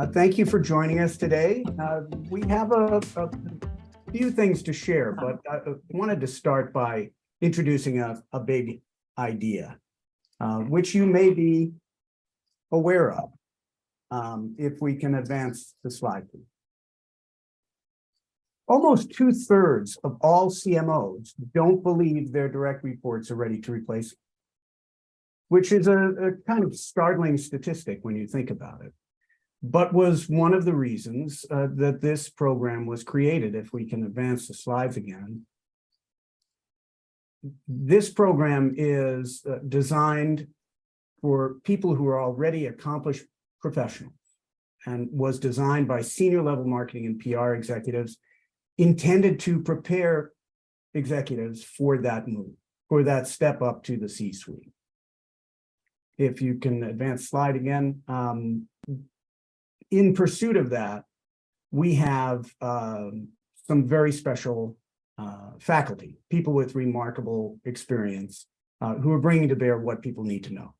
Thank you for joining us today. We have a few things to share, but I wanted to start by introducing a big idea, which you may be aware of. If we can advance the slide, please. Almost 2/3 of all CMOs don't believe their direct reports are ready to replace them, which is a kind of startling statistic when you think about it, but was one of the reasons that this program was created. If we can advance the slides again. This program is designed for people who are already accomplished professionals and was designed by senior level marketing and PR executives, intended to prepare executives for that move, for that step up to the C-suite. If you can advance slide again. In pursuit of that, we have some very special faculty, people with remarkable experience who are bringing to bear what people need to know.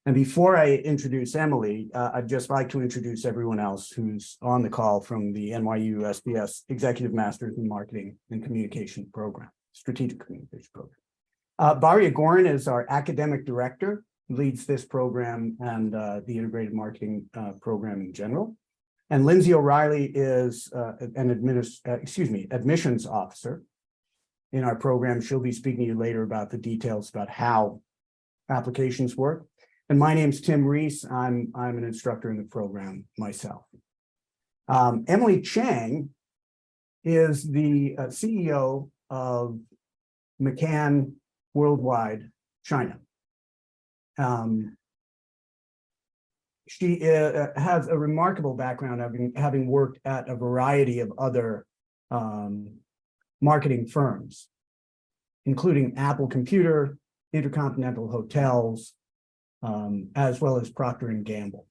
And before I introduce Emily, I'd just like to introduce everyone else who's on the call from the NYU SBS Executive Masters in Marketing and Communication Program, Strategic Communication Program. Barya Gorin is our academic director, leads this program and the integrated marketing program in general. And Lindsay O'Reilly is an admissions officer in our program. She'll be speaking to you later about the details about how applications work. And my name's Tim Reese. I'm an instructor in the program myself. Emily Chang is the CEO of McCann Worldwide China. She has a remarkable background, having worked at a variety of other marketing firms, including Apple Computer, Intercontinental Hotels, as well as Procter Gamble.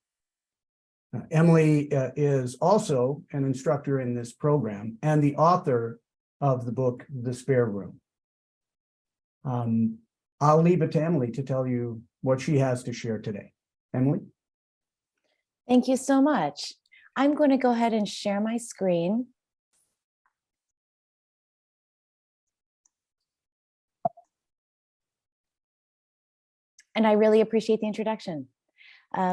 Emily is also an instructor in this program and the author of the book, The Spare Room. I'll leave it to Emily to tell you what she has to share today. Emily? Thank you so much. I'm going to go ahead and share my screen. And I really appreciate the introduction.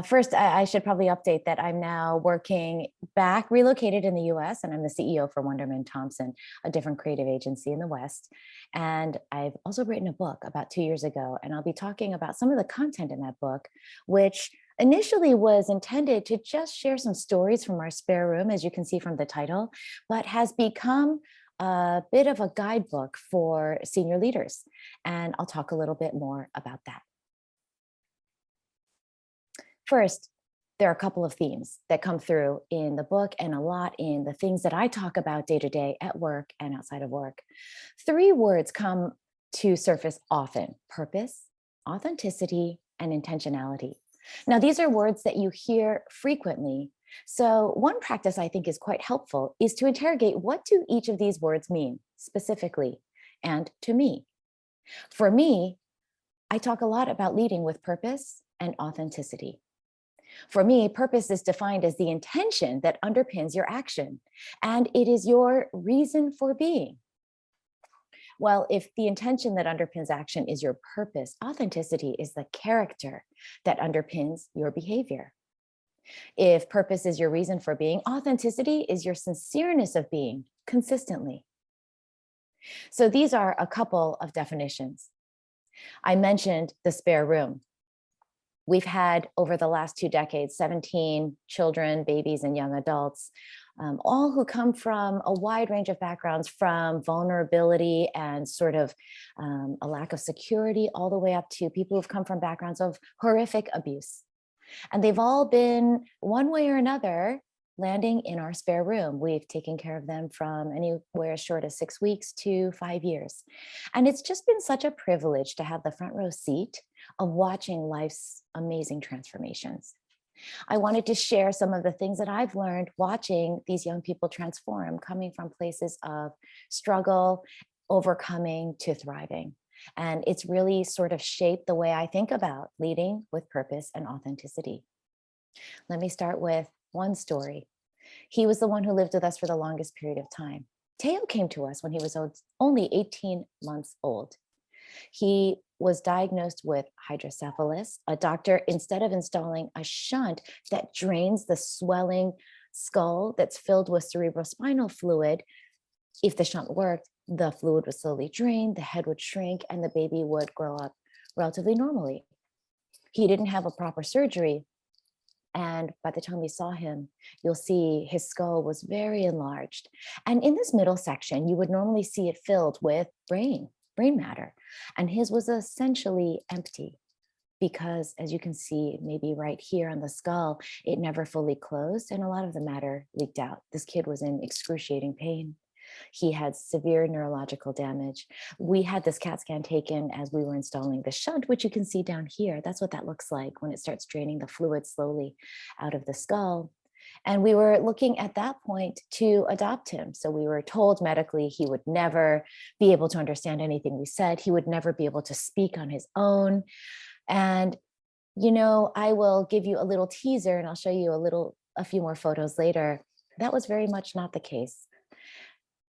First, I should probably update that I'm now working back, relocated in the US, and I'm the CEO for Wunderman Thompson, a different creative agency in the West. And I've also written a book about 2 years ago, and I'll be talking about some of the content in that book, which initially was intended to just share some stories from our spare room, as you can see from the title, but has become a bit of a guidebook for senior leaders. And I'll talk a little bit more about that. First, there are a couple of themes that come through in the book and a lot in the things that I talk about day to day at work and outside of work. 3 words come to surface often: purpose, authenticity, and intentionality. Now, these are words that you hear frequently. So one practice I think is quite helpful is to interrogate, what do each of these words mean specifically and to me? For me, I talk a lot about leading with purpose and authenticity. For me, purpose is defined as the intention that underpins your action, and it is your reason for being. Well, if the intention that underpins action is your purpose, authenticity is the character that underpins your behavior. If purpose is your reason for being, authenticity is your sincereness of being consistently. So these are a couple of definitions. I mentioned the spare room. We've had, over the last 2 decades, 17 children, babies, and young adults, all who come from a wide range of backgrounds, from vulnerability and sort of a lack of security, all the way up to people who've come from backgrounds of horrific abuse. And they've all been, one way or another, landing in our spare room. We've taken care of them from anywhere as short as 6 weeks to 5 years. And it's just been such a privilege to have the front row seat of watching life's amazing transformations. I wanted to share some of the things that I've learned watching these young people transform, coming from places of struggle, overcoming, to thriving. And it's really sort of shaped the way I think about leading with purpose and authenticity. Let me start with one story. He was the one who lived with us for the longest period of time. Teo came to us when he was only 18 months old. He was diagnosed with hydrocephalus. A doctor, instead of installing a shunt that drains the swelling skull that's filled with cerebrospinal fluid, if the shunt worked, the fluid would slowly drain, the head would shrink, and the baby would grow up relatively normally. He didn't have a proper surgery. And by the time we saw him, you'll see his skull was very enlarged. And in this middle section, you would normally see it filled with brain matter. And his was essentially empty because, as you can see, maybe right here on the skull, it never fully closed and a lot of the matter leaked out. This kid was in excruciating pain. He had severe neurological damage. We had this CAT scan taken as we were installing the shunt, which you can see down here. That's what that looks like when it starts draining the fluid slowly out of the skull. And we were looking at that point to adopt him. So we were told medically he would never be able to understand anything we said. He would never be able to speak on his own. And, you know, I will give you a little teaser and I'll show you a few more photos later. That was very much not the case.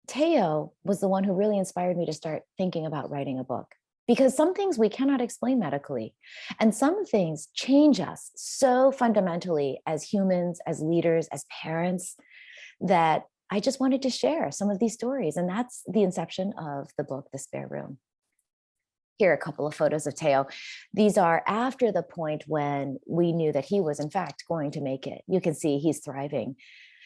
Teo was the one who really inspired me to start thinking about writing a book, because some things we cannot explain medically, and some things change us so fundamentally as humans, as leaders, as parents, that I just wanted to share some of these stories. And that's the inception of the book, The Spare Room. Here are a couple of photos of Teo. These are after the point when we knew that he was in fact going to make it. You can see he's thriving.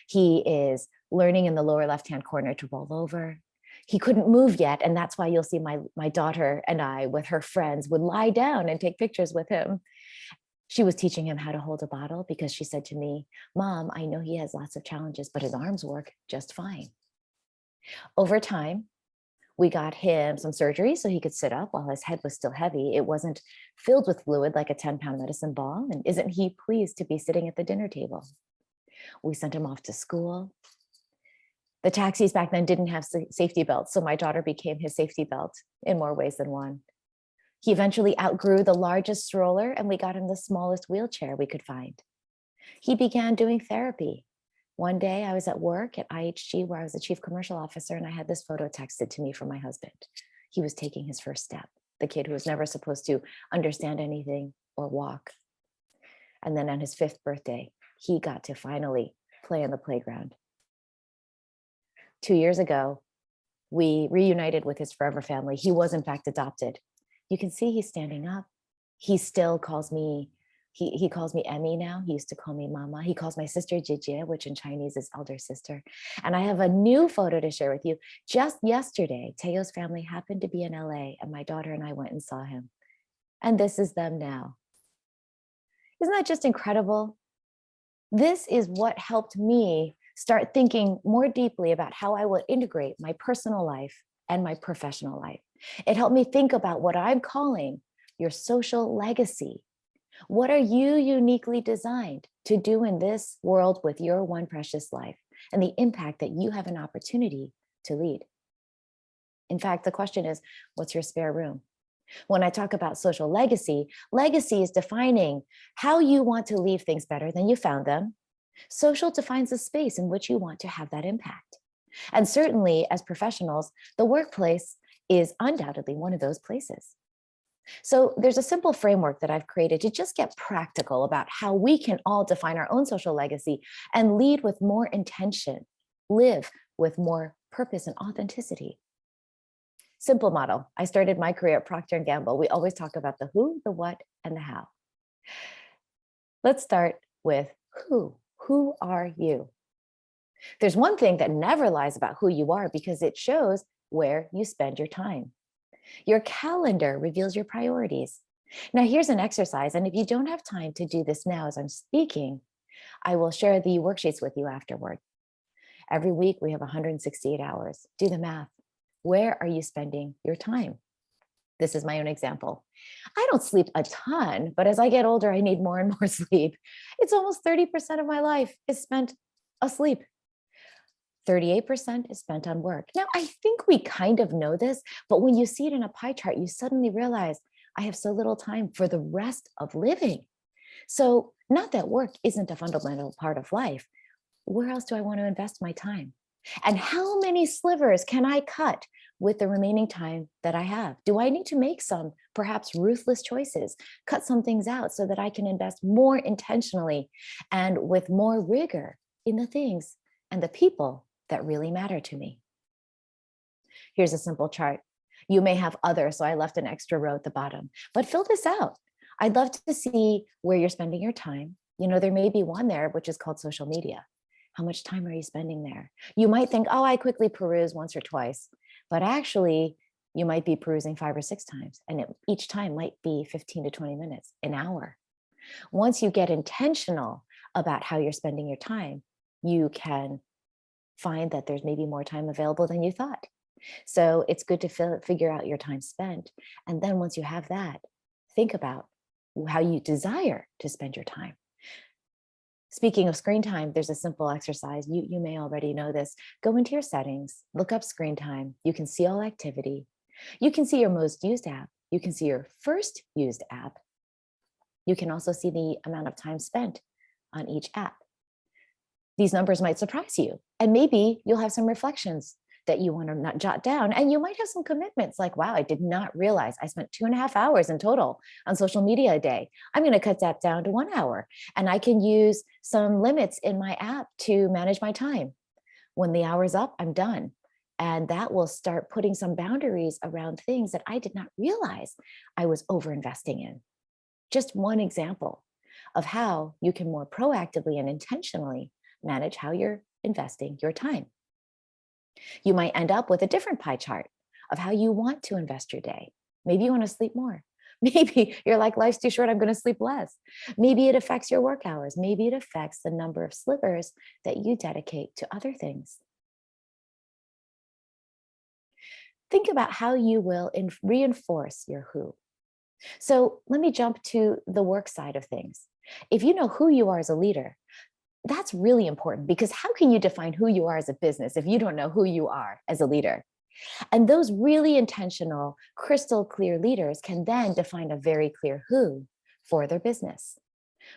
He is learning in the lower left-hand corner to roll over. He couldn't move yet. And that's why you'll see my daughter and I with her friends would lie down and take pictures with him. She was teaching him how to hold a bottle because she said to me, "Mom, I know he has lots of challenges, but his arms work just fine." Over time, we got him some surgery so he could sit up while his head was still heavy. It wasn't filled with fluid like a 10-pound medicine ball. And isn't he pleased to be sitting at the dinner table? We sent him off to school. The taxis back then didn't have safety belts, so my daughter became his safety belt in more ways than one. He eventually outgrew the largest stroller and we got him the smallest wheelchair we could find. He began doing therapy. One day I was at work at IHG where I was the chief commercial officer and I had this photo texted to me from my husband. He was taking his first step, the kid who was never supposed to understand anything or walk. And then on his 5th birthday, he got to finally play on the playground. 2 years ago, we reunited with his forever family. He was in fact adopted. You can see he's standing up. He still calls me, he calls me Emmy now. He used to call me Mama. He calls my sister Jijie, which in Chinese is elder sister. And I have a new photo to share with you. Just yesterday, Teo's family happened to be in LA and my daughter and I went and saw him. And this is them now. Isn't that just incredible? This is what helped me start thinking more deeply about how I will integrate my personal life and my professional life. It helped me think about what I'm calling your social legacy. What are you uniquely designed to do in this world with your one precious life and the impact that you have an opportunity to lead? In fact, the question is, what's your spare room? When I talk about social legacy, legacy is defining how you want to leave things better than you found them. Social defines the space in which you want to have that impact. And certainly as professionals, the workplace is undoubtedly one of those places. So there's a simple framework that I've created to just get practical about how we can all define our own social legacy and lead with more intention, live with more purpose and authenticity. Simple model. I started my career at Procter Gamble. We always talk about the who, the what, and the how. Let's start with who. Who are you? There's one thing that never lies about who you are because it shows where you spend your time. Your calendar reveals your priorities. Now here's an exercise, and if you don't have time to do this now as I'm speaking, I will share the worksheets with you afterward. Every week we have 168 hours. Do the math. Where are you spending your time? This is my own example. I don't sleep a ton, but as I get older, I need more and more sleep. It's almost 30% of my life is spent asleep. 38% is spent on work. Now, I think we kind of know this, but when you see it in a pie chart, you suddenly realize I have so little time for the rest of living. So not that work isn't a fundamental part of life. Where else do I want to invest my time? And how many slivers can I cut with the remaining time that I have? Do I need to make some perhaps ruthless choices, cut some things out so that I can invest more intentionally and with more rigor in the things and the people that really matter to me? Here's a simple chart. You may have other, so I left an extra row at the bottom, but fill this out. I'd love to see where you're spending your time. There may be one there, which is called social media. How much time are you spending there? You might think, oh, I quickly peruse once or twice, but actually you might be perusing 5 or 6 times, and each time might be 15 to 20 minutes, an hour. Once you get intentional about how you're spending your time, you can find that there's maybe more time available than you thought. So it's good to figure out your time spent. And then once you have that, think about how you desire to spend your time. Speaking of screen time, there's a simple exercise. You may already know this. Go into your settings, look up screen time. You can see all activity. You can see your most used app. You can see your first used app. You can also see the amount of time spent on each app. These numbers might surprise you, and maybe you'll have some reflections that you want to not jot down, and you might have some commitments like, wow, I did not realize I spent 2.5 hours in total on social media a day. I'm going to cut that down to 1 hour, and I can use some limits in my app to manage my time. When the hour's up, I'm done. And that will start putting some boundaries around things that I did not realize I was overinvesting in. Just one example of how you can more proactively and intentionally manage how you're investing your time. You might end up with a different pie chart of how you want to invest your day. Maybe you want to sleep more. Maybe you're like, life's too short, I'm going to sleep less. Maybe it affects your work hours. Maybe it affects the number of slivers that you dedicate to other things. Think about how you will reinforce your who. So let me jump to the work side of things. If you know who you are as a leader, that's really important, because how can you define who you are as a business if you don't know who you are as a leader? And those really intentional, crystal clear leaders can then define a very clear who for their business.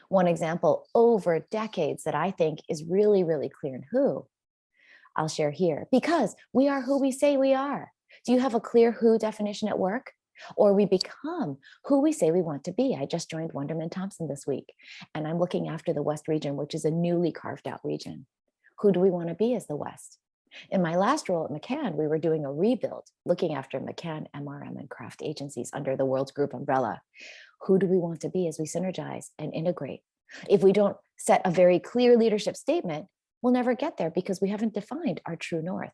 One example over decades that I think is really, really clear in who, I'll share here, because we are who we say we are. Do you have a clear who definition at work? Or we become who we say we want to be. I just joined Wunderman Thompson this week, and I'm looking after the West region, which is a newly carved out region. Who do we want to be as the West? In my last role at McCann, we were doing a rebuild, looking after McCann, MRM, and craft agencies under the Worldgroup umbrella. Who do we want to be as we synergize and integrate? If we don't set a very clear leadership statement, we'll never get there because we haven't defined our true north.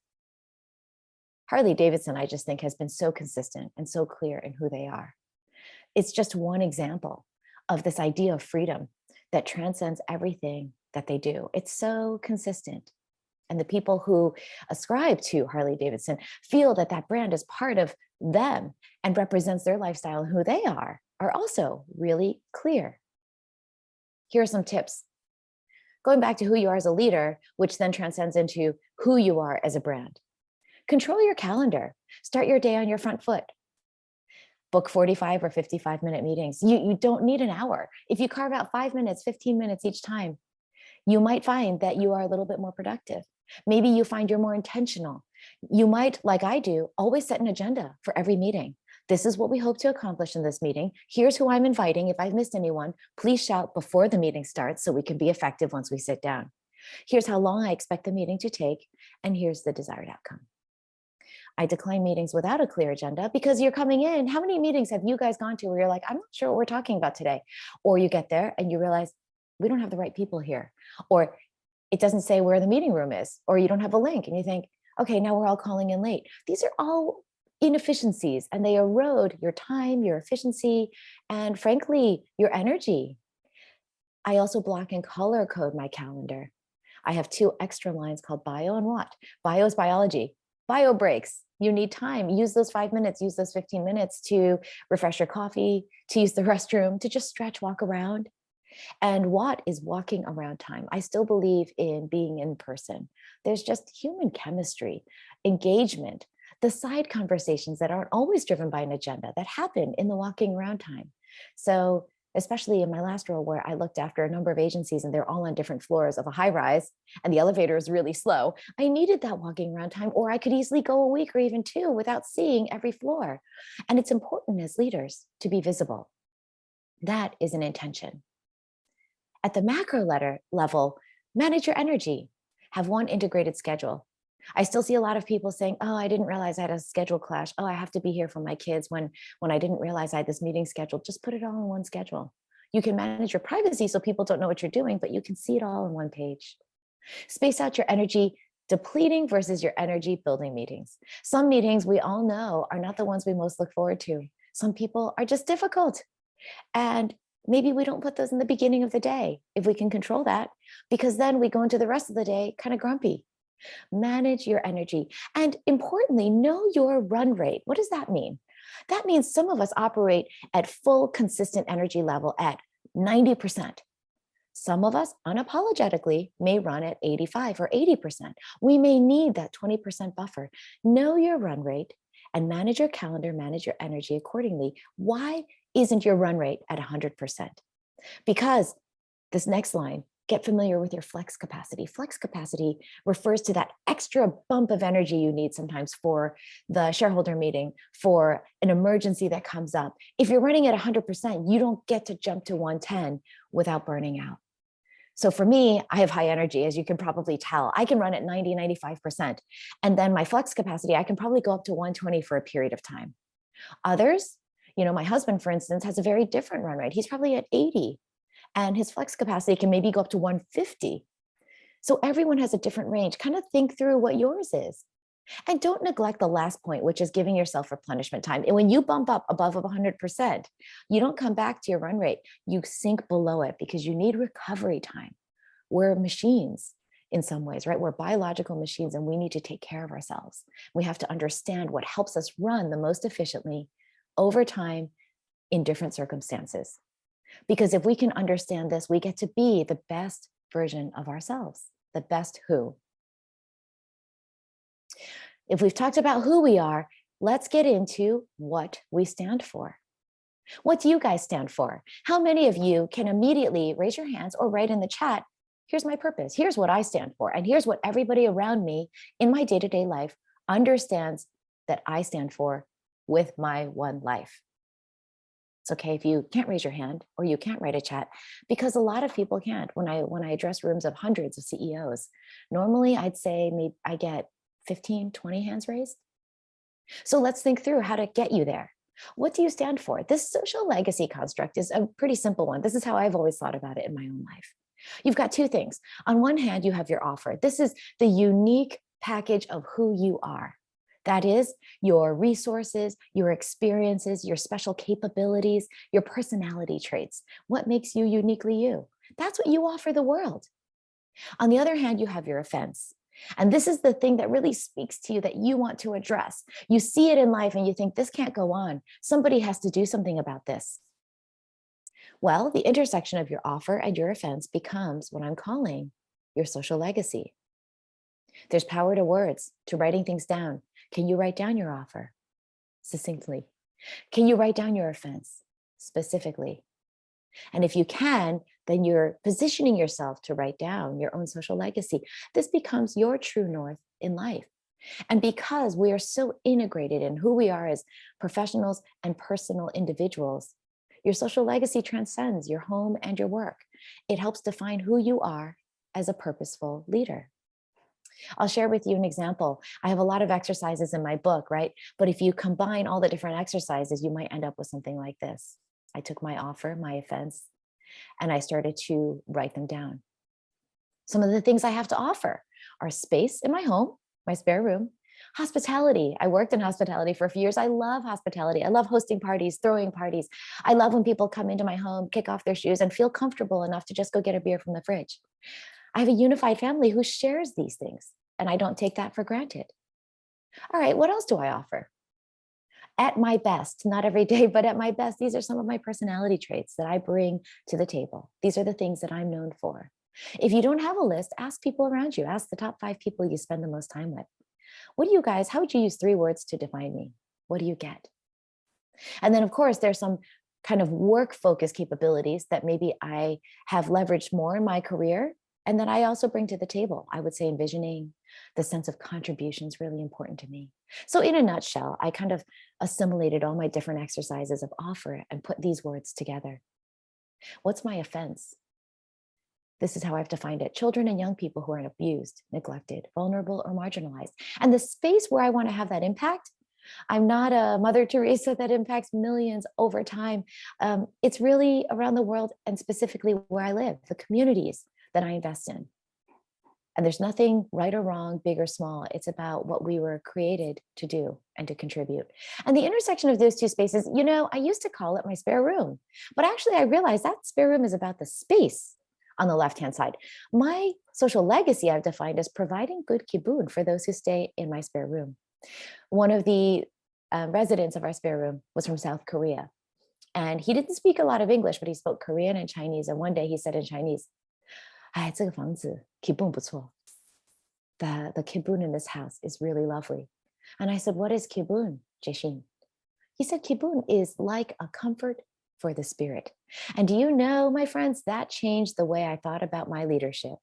Harley-Davidson, I just think, has been so consistent and so clear in who they are. It's just one example of this idea of freedom that transcends everything that they do. It's so consistent. And the people who ascribe to Harley-Davidson feel that that brand is part of them and represents their lifestyle and who they are also really clear. Here are some tips. Going back to who you are as a leader, which then transcends into who you are as a brand. Control your calendar. Start your day on your front foot. Book 45 or 55-minute meetings. You don't need an hour. If you carve out 5 minutes, 15 minutes each time, you might find that you are a little bit more productive. Maybe you find you're more intentional. You might, like I do, always set an agenda for every meeting. This is what we hope to accomplish in this meeting. Here's who I'm inviting. If I've missed anyone, please shout before the meeting starts so we can be effective once we sit down. Here's how long I expect the meeting to take, and here's the desired outcome. I decline meetings without a clear agenda because you're coming in. How many meetings have you guys gone to where you're like, I'm not sure what we're talking about today? Or you get there and you realize we don't have the right people here, or it doesn't say where the meeting room is, or you don't have a link and you think, okay, now we're all calling in late. These are all inefficiencies and they erode your time, your efficiency, and frankly, your energy. I also block and color code my calendar. I have 2 extra lines called bio and what. Bio is biology. Bio breaks. You need time. Use those 5 minutes, use those 15 minutes to refresh your coffee, to use the restroom, to just stretch, walk around. And what is walking around time? I still believe in being in person. There's just human chemistry, engagement, the side conversations that aren't always driven by an agenda that happen in the walking around time. So especially in my last role where I looked after a number of agencies and they're all on different floors of a high rise and the elevator is really slow. I needed that walking around time, or I could easily go a week or even two without seeing every floor. And it's important as leaders to be visible. That is an intention. At the macro level, manage your energy, have one integrated schedule. I still see a lot of people saying, oh, I didn't realize I had a schedule clash. Oh, I have to be here for my kids when I didn't realize I had this meeting scheduled. Just put it all in one schedule. You can manage your privacy so people don't know what you're doing, but you can see it all on one page. Space out your energy depleting versus your energy building meetings. Some meetings we all know are not the ones we most look forward to. Some people are just difficult. And maybe we don't put those in the beginning of the day if we can control that, because then we go into the rest of the day kind of grumpy. Manage your energy. And importantly, know your run rate. What does that mean? That means some of us operate at full consistent energy level at 90%. Some of us unapologetically may run at 85 or 80%. We may need that 20% buffer. Know your run rate and manage your calendar, manage your energy accordingly. Why isn't your run rate at 100%? Because this next line, get familiar with your flex capacity. Flex capacity refers to that extra bump of energy you need sometimes for the shareholder meeting, for an emergency that comes up. If you're running at 100%, you don't get to jump to 110 without burning out. So for me, I have high energy, as you can probably tell. I can run at 90, 95%. And then my flex capacity, I can probably go up to 120 for a period of time. Others, my husband, for instance, has a very different run rate. He's probably at 80. And his flex capacity can maybe go up to 150. So everyone has a different range. Kind of think through what yours is. And don't neglect the last point, which is giving yourself replenishment time. And when you bump up above 100%, you don't come back to your run rate. You sink below it because you need recovery time. We're machines in some ways, right? We're biological machines and we need to take care of ourselves. We have to understand what helps us run the most efficiently over time in different circumstances. Because if we can understand this, we get to be the best version of ourselves, the best who. If we've talked about who we are, let's get into what we stand for. What do you guys stand for? How many of you can immediately raise your hands or write in the chat, here's my purpose, here's what I stand for, and here's what everybody around me in my day-to-day life understands that I stand for with my one life. It's okay if you can't raise your hand or you can't write a chat, because a lot of people can't. When I address rooms of hundreds of CEOs, normally I'd say maybe I get 15, 20 hands raised. So let's think through how to get you there. What do you stand for? This social legacy construct is a pretty simple one. This is how I've always thought about it in my own life. You've got two things. On one hand, you have your offer. This is the unique package of who you are. That is your resources, your experiences, your special capabilities, your personality traits. What makes you uniquely you? That's what you offer the world. On the other hand, you have your offense. And this is the thing that really speaks to you that you want to address. You see it in life and you think, this can't go on. Somebody has to do something about this. Well, the intersection of your offer and your offense becomes what I'm calling your social legacy. There's power to words, to writing things down. Can you write down your offer succinctly? Can you write down your offense specifically? And if you can, then you're positioning yourself to write down your own social legacy. This becomes your true north in life. And because we are so integrated in who we are as professionals and personal individuals, your social legacy transcends your home and your work. It helps define who you are as a purposeful leader. I'll share with you an example. I have a lot of exercises in my book, right? But if you combine all the different exercises, you might end up with something like this. I took my offer, my offense, and I started to write them down. Some of the things I have to offer are space in my home, my spare room, hospitality. I worked in hospitality for a few years. I love hospitality. I love hosting parties, throwing parties. I love when people come into my home, kick off their shoes, and feel comfortable enough to just go get a beer from the fridge. I have a unified family who shares these things, and I don't take that for granted. All right, what else do I offer? At my best, not every day, but at my best, these are some of my personality traits that I bring to the table. These are the things that I'm known for. If you don't have a list, ask people around you. Ask the top 5 people you spend the most time with. What do you guys, how would you use 3 words to define me? What do you get? And then, of course, there's some kind of work focused capabilities that maybe I have leveraged more in my career and that I also bring to the table. I would say envisioning, the sense of contribution is really important to me. So in a nutshell, I kind of assimilated all my different exercises of offer and put these words together. What's my offense? This is how I've defined it. Children and young people who are abused, neglected, vulnerable, or marginalized. And the space where I want to have that impact, I'm not a Mother Teresa that impacts millions over time. It's really around the world and specifically where I live, the communities that I invest in. And there's nothing right or wrong, big or small. It's about what we were created to do and to contribute. And the intersection of those two spaces, I used to call it my spare room, but actually I realized that spare room is about the space on the left-hand side. My social legacy I've defined as providing good kibun for those who stay in my spare room. One of the residents of our spare room was from South Korea. And he didn't speak a lot of English, but he spoke Korean and Chinese. And one day he said in Chinese, 哎，这个房子 kibun 不错. The kibun in this house is really lovely. And I said, what is kibun, Jishin? He said, kibun is like a comfort for the spirit. And do you know, my friends, that changed the way I thought about my leadership.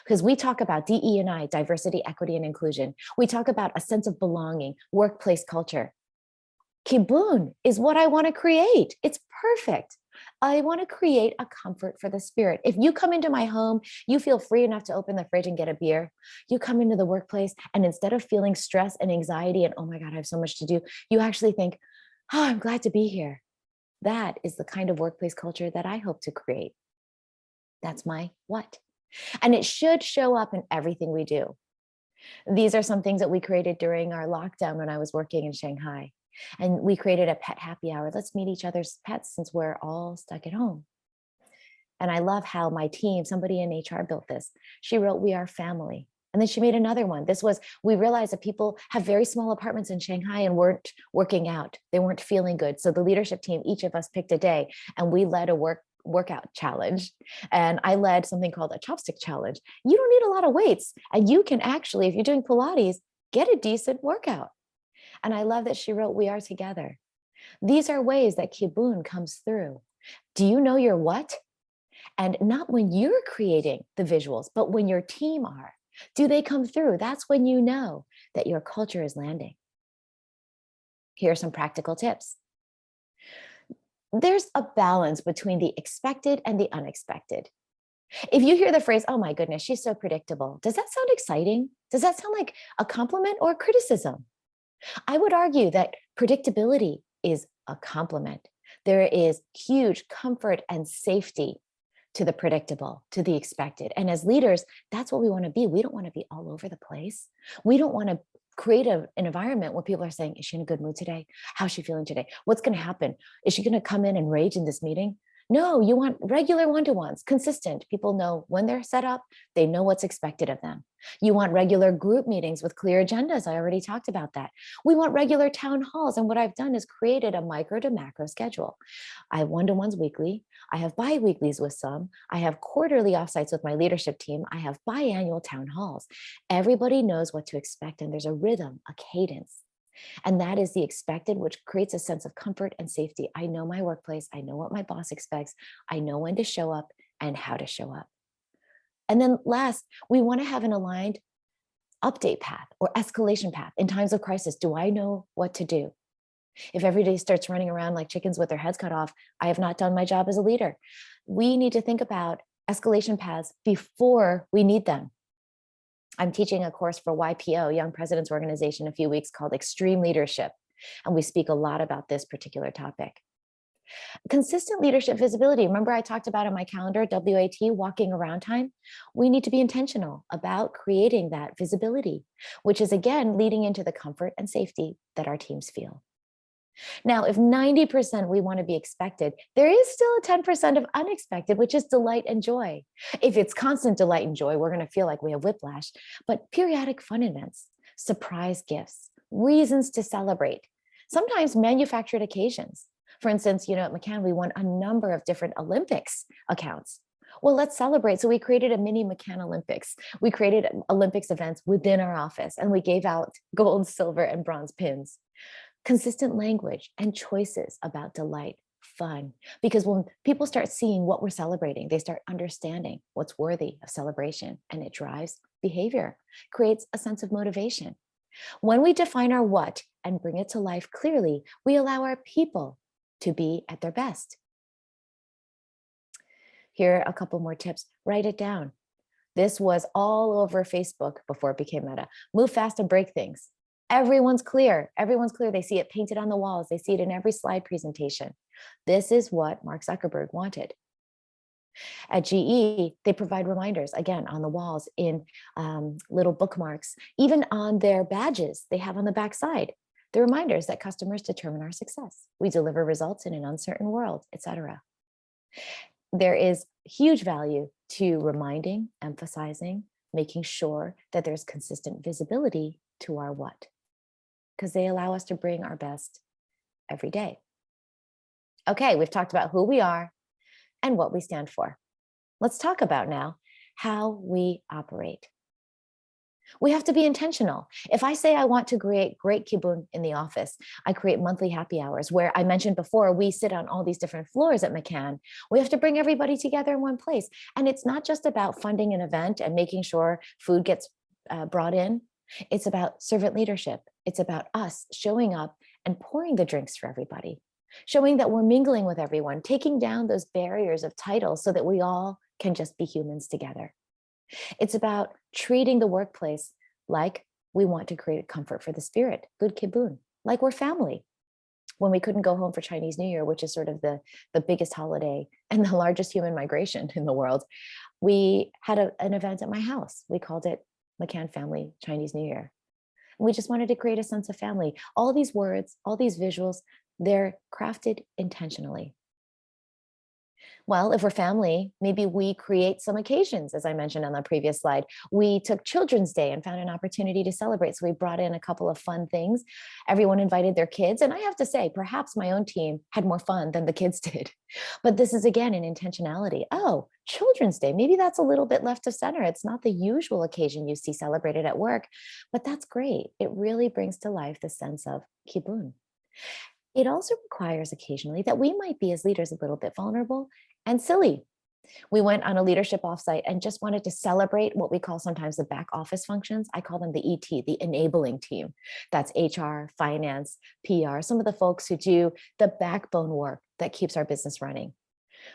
Because we talk about DE&I, diversity, equity, and inclusion. We talk about a sense of belonging, workplace culture. Kibun is what I want to create. It's perfect. I want to create a comfort for the spirit. If you come into my home, you feel free enough to open the fridge and get a beer. You come into the workplace, and instead of feeling stress and anxiety and, oh my God, I have so much to do, you actually think, oh, I'm glad to be here. That is the kind of workplace culture that I hope to create. That's my what. And it should show up in everything we do. These are some things that we created during our lockdown when I was working in Shanghai. And we created a pet happy hour. Let's meet each other's pets since we're all stuck at home. And I love how my team, somebody in HR built this. She wrote, we are family. And then she made another one. This was, we realized that people have very small apartments in Shanghai and weren't working out. They weren't feeling good. So the leadership team, each of us picked a day and we led a workout challenge. And I led something called a chopstick challenge. You don't need a lot of weights. And you can actually, if you're doing Pilates, get a decent workout. And I love that she wrote, we are together. These are ways that kibun comes through. Do you know your what? And not when you're creating the visuals, but when your team are. Do they come through? That's when you know that your culture is landing. Here are some practical tips. There's a balance between the expected and the unexpected. If you hear the phrase, oh my goodness, she's so predictable, does that sound exciting? Does that sound like a compliment or a criticism? I would argue that predictability is a compliment. There is huge comfort and safety to the predictable, to the expected. And as leaders, that's what we want to be. We don't want to be all over the place. We don't want to create an environment where people are saying, is she in a good mood today? How's she feeling today? What's going to happen? Is she going to come in and rage in this meeting? No, you want regular one-to-ones, consistent. People know when they're set up, they know what's expected of them. You want regular group meetings with clear agendas. I already talked about that. We want regular town halls. And what I've done is created a micro to macro schedule. I have one-to-ones weekly. I have bi-weeklies with some. I have quarterly offsites with my leadership team. I have biannual town halls. Everybody knows what to expect. And there's a rhythm, a cadence. And that is the expected, which creates a sense of comfort and safety. I know my workplace. I know what my boss expects. I know when to show up and how to show up. And then last, we want to have an aligned update path or escalation path in times of crisis. Do I know what to do? If everybody starts running around like chickens with their heads cut off, I have not done my job as a leader. We need to think about escalation paths before we need them. I'm teaching a course for YPO, Young Presidents Organization, in a few weeks called Extreme Leadership. And we speak a lot about this particular topic. Consistent leadership visibility. Remember I talked about in my calendar, WAT, walking around time? We need to be intentional about creating that visibility, which is again, leading into the comfort and safety that our teams feel. Now, if 90% we want to be expected, there is still a 10% of unexpected, which is delight and joy. If it's constant delight and joy, we're going to feel like we have whiplash, but periodic fun events, surprise gifts, reasons to celebrate, sometimes manufactured occasions. For instance, at McCann, we won a number of different Olympics accounts. Well, let's celebrate. So we created a mini McCann Olympics. We created Olympics events within our office, and we gave out gold, silver, and bronze pins. Consistent language and choices about delight, fun. Because when people start seeing what we're celebrating, they start understanding what's worthy of celebration, and it drives behavior, creates a sense of motivation. When we define our what and bring it to life clearly, we allow our people to be at their best. Here are a couple more tips. Write it down. This was all over Facebook before it became Meta. Move fast and break things. Everyone's clear. Everyone's clear. They see it painted on the walls. They see it in every slide presentation. This is what Mark Zuckerberg wanted. At GE, they provide reminders, again, on the walls, in little bookmarks, even on their badges they have on the back side. The reminders that customers determine our success. We deliver results in an uncertain world, etc. There is huge value to reminding, emphasizing, making sure that there's consistent visibility to our what, because they allow us to bring our best every day. Okay, we've talked about who we are and what we stand for. Let's talk about now how we operate. We have to be intentional. If I say I want to create great kibun in the office, I create monthly happy hours where I mentioned before, we sit on all these different floors at McCann. We have to bring everybody together in one place. And it's not just about funding an event and making sure food gets brought in. It's about servant leadership. It's about us showing up and pouring the drinks for everybody, showing that we're mingling with everyone, taking down those barriers of titles so that we all can just be humans together. It's about treating the workplace like we want to create comfort for the spirit, good kibun, like we're family. When we couldn't go home for Chinese New Year, which is sort of the biggest holiday and the largest human migration in the world, we had an event at my house. We called it McCann Family Chinese New Year. And we just wanted to create a sense of family. All these words, all these visuals, they're crafted intentionally. Well, if we're family, maybe we create some occasions, as I mentioned on the previous slide. We took Children's Day and found an opportunity to celebrate. So we brought in a couple of fun things. Everyone invited their kids. And I have to say, perhaps my own team had more fun than the kids did. But this is, again, an intentionality. Oh, Children's Day, maybe that's a little bit left of center. It's not the usual occasion you see celebrated at work, but that's great. It really brings to life the sense of kibun. It also requires occasionally that we might be as leaders a little bit vulnerable and silly. We went on a leadership offsite and just wanted to celebrate what we call sometimes the back office functions. I call them the ET, the enabling team. That's HR, finance, PR, some of the folks who do the backbone work that keeps our business running.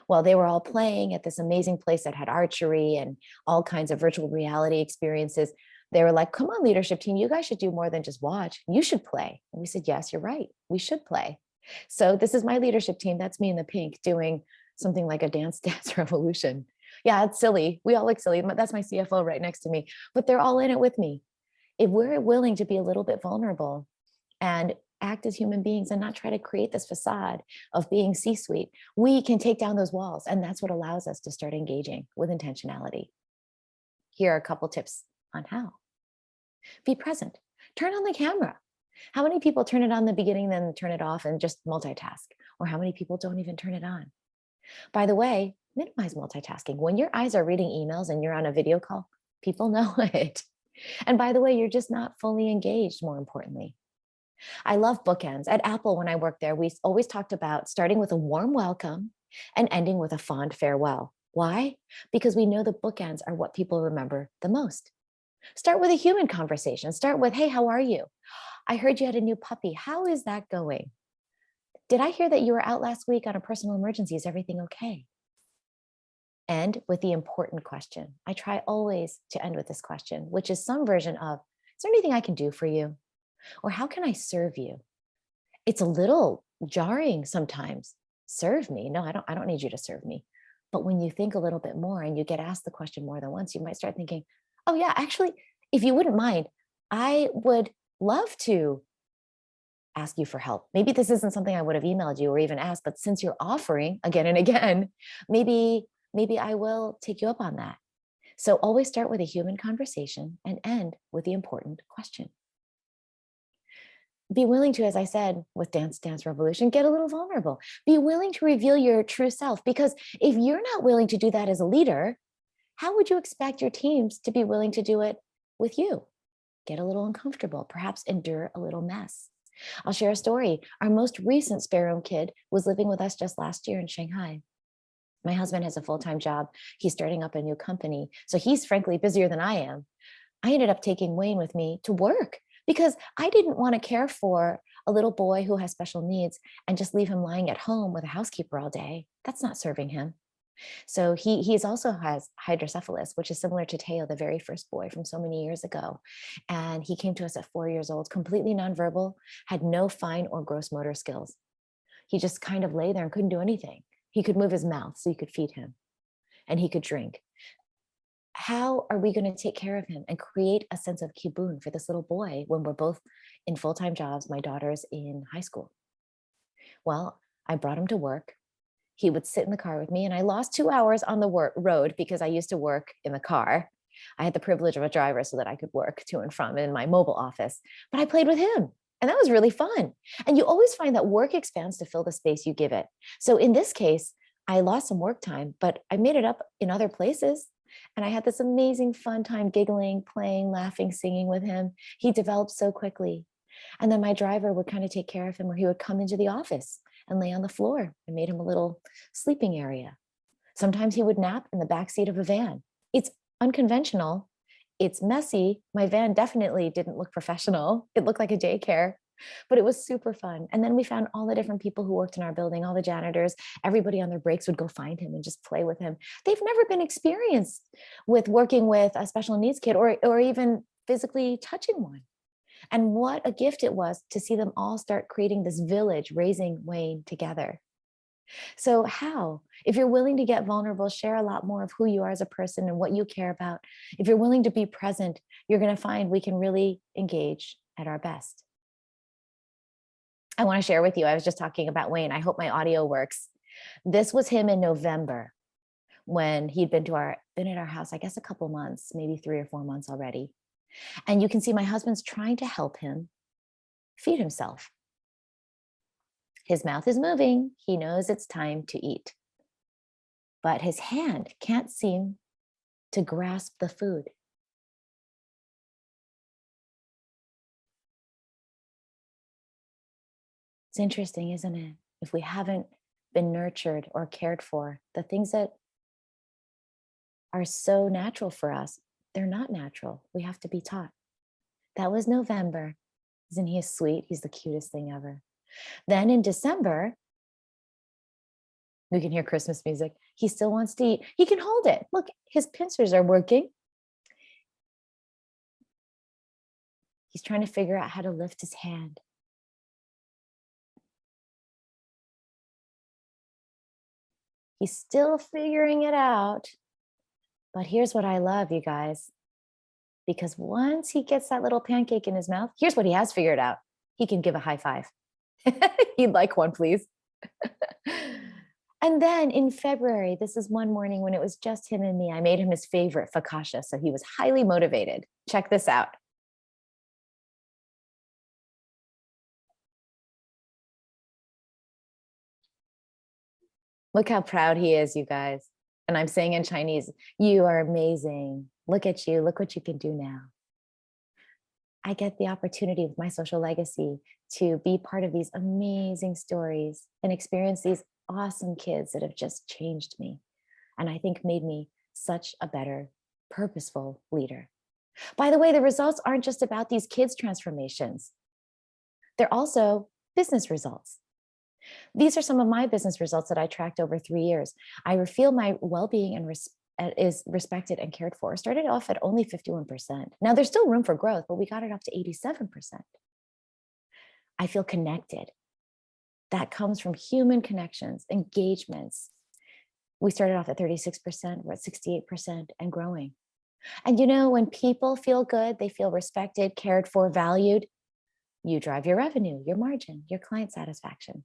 Well, they were all playing at this amazing place that had archery and all kinds of virtual reality experiences. They were like, come on, leadership team, you guys should do more than just watch. You should play. And we said, yes, you're right. We should play. So this is my leadership team. That's me in the pink doing something like a dance revolution. Yeah, it's silly. We all look silly. That's my CFO right next to me, but they're all in it with me. If we're willing to be a little bit vulnerable and act as human beings and not try to create this facade of being C-suite, we can take down those walls. And that's what allows us to start engaging with intentionality. Here are a couple tips on how. Be present. Turn on the camera. How many people turn it on in the beginning, then turn it off and just multitask? Or how many people don't even turn it on? By the way, minimize multitasking. When your eyes are reading emails and you're on a video call, people know it. And by the way, you're just not fully engaged, more importantly. I love bookends. At Apple, when I worked there, we always talked about starting with a warm welcome and ending with a fond farewell. Why? Because we know the bookends are what people remember the most. Start with a human conversation. Start with, hey, how are you? I heard you had a new puppy. How is that going? Did I hear that you were out last week on a personal emergency? Is everything okay? End with the important question. I try always to end with this question, which is some version of, is there anything I can do for you? Or how can I serve you? It's a little jarring sometimes. Serve me? No, I don't need you to serve me. But when you think a little bit more and you get asked the question more than once, you might start thinking, oh yeah, actually, if you wouldn't mind, I would love to ask you for help. Maybe this isn't something I would have emailed you or even asked, but since you're offering again and again, maybe I will take you up on that. So always start with a human conversation and end with the important question. Be willing to, as I said, with Dance Revolution, get a little vulnerable. Be willing to reveal your true self, because if you're not willing to do that as a leader, how would you expect your teams to be willing to do it with you? Get a little uncomfortable, perhaps endure a little mess. I'll share a story. Our most recent spare room kid was living with us just last year in Shanghai. My husband has a full-time job. He's starting up a new company. So he's frankly busier than I am. I ended up taking Wayne with me to work because I didn't want to care for a little boy who has special needs and just leave him lying at home with a housekeeper all day. That's not serving him. So he's also has hydrocephalus, which is similar to Teo, the very first boy from so many years ago. And he came to us at 4 years old, completely nonverbal, had no fine or gross motor skills. He just kind of lay there and couldn't do anything. He could move his mouth so you could feed him, and he could drink. How are we going to take care of him and create a sense of kibun for this little boy when we're both in full-time jobs? My daughter's in high school. Well, I brought him to work. He would sit in the car with me, and I lost 2 hours on the road because I used to work in the car. I had the privilege of a driver so that I could work to and from in my mobile office, but I played with him, and that was really fun. And you always find that work expands to fill the space you give it. So in this case, I lost some work time, but I made it up in other places. And I had this amazing fun time giggling, playing, laughing, singing with him. He developed so quickly. And then my driver would kind of take care of him, or he would come into the office and lay on the floor. I made him a little sleeping area. Sometimes he would nap in the backseat of a van. It's unconventional. It's messy. My van definitely didn't look professional. It looked like a daycare, but it was super fun. And then we found all the different people who worked in our building, all the janitors, everybody on their breaks would go find him and just play with him. They've never been experienced with working with a special needs kid or even physically touching one. And what a gift it was to see them all start creating this village, raising Wayne together. So how? If you're willing to get vulnerable, share a lot more of who you are as a person and what you care about. If you're willing to be present, you're going to find we can really engage at our best. I want to share with you, I was just talking about Wayne. I hope my audio works. This was him in November when he'd been at our house, I guess a couple months, maybe 3 or 4 months already. And you can see my husband's trying to help him feed himself. His mouth is moving. He knows it's time to eat. But his hand can't seem to grasp the food. It's interesting, isn't it? If we haven't been nurtured or cared for, the things that are so natural for us, they're not natural. We have to be taught. That was November. Isn't he sweet? He's the cutest thing ever. Then in December, we can hear Christmas music. He still wants to eat. He can hold it. Look, his pincers are working. He's trying to figure out how to lift his hand. He's still figuring it out. But here's what I love, you guys. Because once he gets that little pancake in his mouth, here's what he has figured out. He can give a high five. He'd like one, please. And then in February, this is one morning when it was just him and me, I made him his favorite focaccia. So he was highly motivated. Check this out. Look how proud he is, you guys. And I'm saying in Chinese, you are amazing. Look at you. Look what you can do now. I get the opportunity with my social legacy to be part of these amazing stories and experience these awesome kids that have just changed me. And I think made me such a better, purposeful leader. By the way, the results aren't just about these kids' transformations. They're also business results. These are some of my business results that I tracked over 3 years. I feel my well-being and is respected and cared for. Started off at only 51%. Now there's still room for growth, but we got it up to 87%. I feel connected. That comes from human connections, engagements. We started off at 36%, we're at 68% and growing. And you know, when people feel good, they feel respected, cared for, valued, you drive your revenue, your margin, your client satisfaction.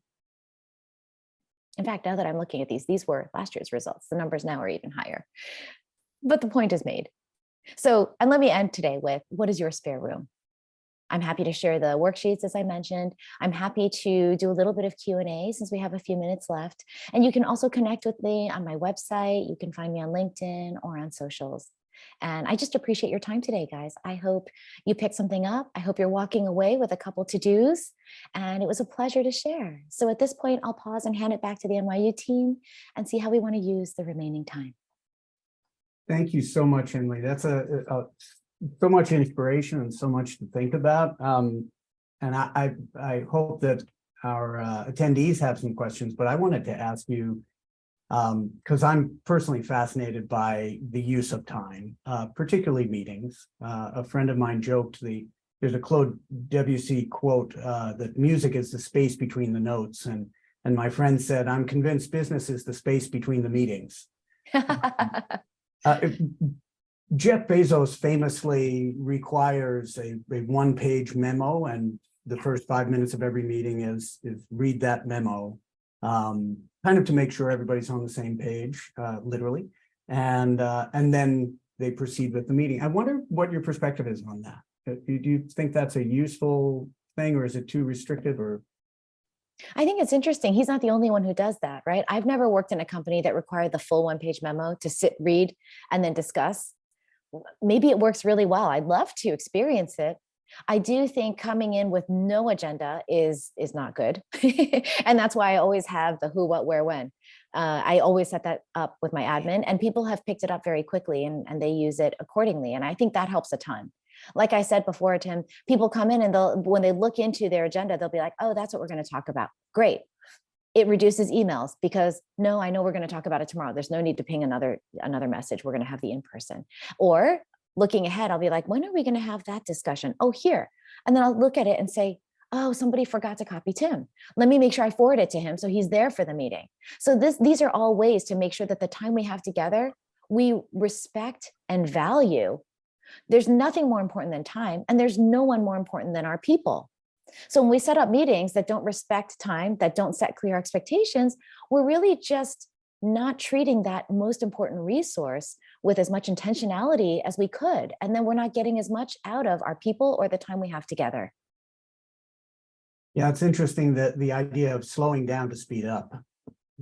In fact, now that I'm looking at these were last year's results. The numbers now are even higher. But the point is made. So, and let me end today with, what is your spare room? I'm happy to share the worksheets, as I mentioned. I'm happy to do a little bit of Q&A since we have a few minutes left. And you can also connect with me on my website. You can find me on LinkedIn or on socials. And I just appreciate your time today, guys. I hope you picked something up. I hope you're walking away with a couple to-dos, and it was a pleasure to share. So at this point, I'll pause and hand it back to the NYU team and see how we want to use the remaining time. Thank you so much, Emily. That's so much inspiration and so much to think about. And I hope that our attendees have some questions, but I wanted to ask you, because I'm personally fascinated by the use of time, particularly meetings. A friend of mine joked there's a Claude Debussy quote that music is the space between the notes, and my friend said, "I'm convinced business is the space between the meetings." Jeff Bezos famously requires a one-page memo, and the first 5 minutes of every meeting is read that memo, kind of to make sure everybody's on the same page, literally, and then they proceed with the meeting. I wonder what your perspective is on that. Do you think that's a useful thing, or is it too restrictive? Or I think it's interesting. He's not the only one who does that, right? I've never worked in a company that required the full one-page memo to sit, read, and then discuss. Maybe it works really well. I'd love to experience it. I do think coming in with no agenda is not good. And that's why I always have the who, what, where, when. I always set that up with my admin, and people have picked it up very quickly, and they use it accordingly. And I think that helps a ton. Like I said before, Tim, people come in and when they look into their agenda, they'll be like, oh, that's what we're going to talk about. Great. It reduces emails because no, I know we're going to talk about it tomorrow. There's no need to ping another message. We're going to have the in-person. Or looking ahead, I'll be like, when are we going to have that discussion? Oh, here. And then I'll look at it and say, oh, somebody forgot to copy Tim. Let me make sure I forward it to him so he's there for the meeting. So these are all ways to make sure that the time we have together, we respect and value. There's nothing more important than time, and there's no one more important than our people. So when we set up meetings that don't respect time, that don't set clear expectations, we're really just not treating that most important resource with as much intentionality as we could. And then we're not getting as much out of our people or the time we have together. yeah, it's interesting that the idea of slowing down to speed up.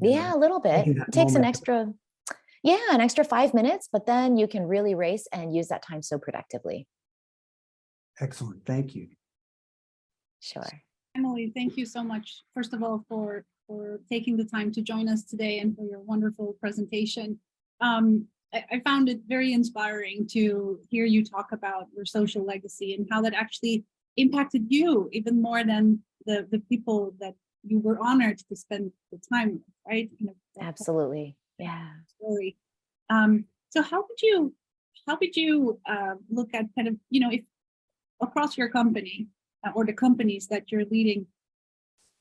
Yeah, a little bit. It takes an extra 5 minutes, but then you can really race and use that time so productively. Excellent. Thank you. Sure. Emily, thank you so much, first of all, for taking the time to join us today and for your wonderful presentation. I found it very inspiring to hear you talk about your social legacy and how that actually impacted you even more than the people that you were honored to spend the time with, right? Absolutely. Yeah. Story. So how would you look at kind of, if across your company or the companies that you're leading,